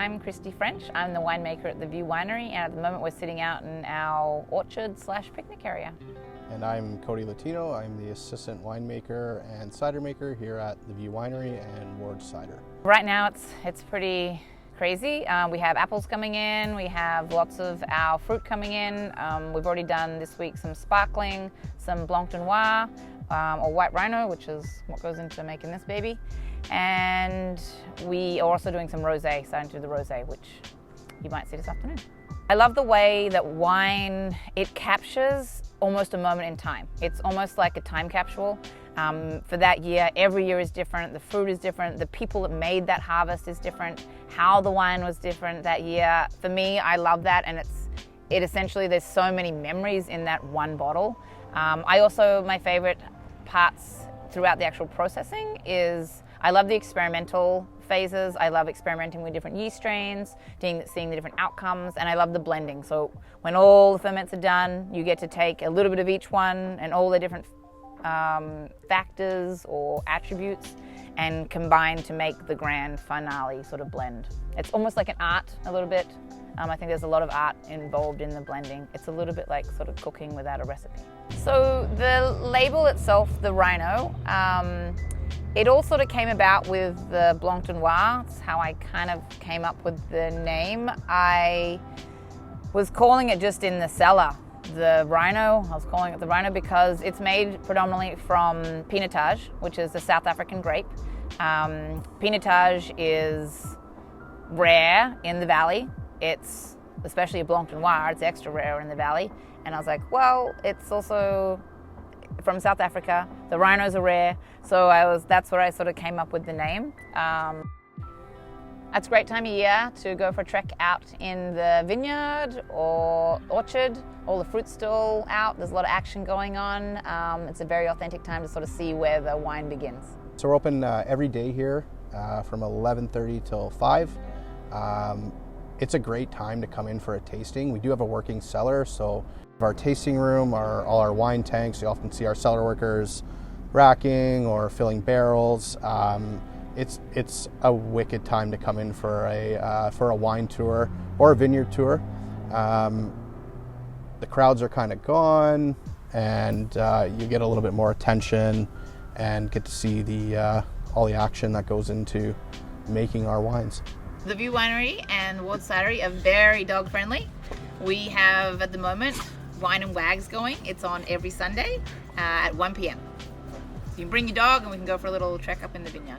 I'm Christy French. I'm the winemaker at the View Winery, and at the moment we're sitting out in our orchard/picnic area. And I'm Cody Latino. I'm the assistant winemaker and cider maker here at the View Winery and Ward Cider. Right now it's pretty crazy. We have apples coming in, we have lots of our fruit coming in. We've already done this week some sparkling, some Blanc de Noir, or white Rhino, which is what goes into making this baby. And we are also doing some rosé, starting to do the rosé, which you might see this afternoon. I love the way that wine, it captures almost a moment in time. It's almost like a time capsule. For that year, every year is different, the fruit is different, the people that made that harvest is different, how the wine was different that year. For me, I love that, and it essentially, there's so many memories in that one bottle. My favorite parts throughout the actual processing is, I love the experimental phases. I love experimenting with different yeast strains, seeing the different outcomes, and I love the blending. So when all the ferments are done, you get to take a little bit of each one and all the different factors or attributes and combine to make the grand finale sort of blend. It's almost like an art a little bit. I think there's a lot of art involved in the blending. It's a little bit like sort of cooking without a recipe. So the label itself, the Rhino, it all sort of came about with the Blanc de Noir. It's how I kind of came up with the name. I was calling it just in the cellar, the Rhino. I was calling it the Rhino because it's made predominantly from Pinotage, which is a South African grape. Pinotage is rare in the valley. It's, especially a Blanc de Noir, it's extra rare in the valley. And I was like, well, it's also from South Africa. The Rhinos are rare, so that's where I sort of came up with the name. It's a great time of year to go for a trek out in the vineyard or orchard. All the fruit's still out. There's a lot of action going on. It's a very authentic time to sort of see where the wine begins. So we're open every day here from 11:30 till 5. It's a great time to come in for a tasting. We do have a working cellar, so our tasting room, all our wine tanks, you often see our cellar workers racking or filling barrels. It's a wicked time to come in for a wine tour or a vineyard tour. The crowds are kind of gone, and you get a little bit more attention and get to see all the action that goes into making our wines. The View Winery and Ward Cider are very dog friendly. We have at the moment Wine and Wags going. It's on every Sunday at 1 p.m. You can bring your dog and we can go for a little trek up in the vineyard.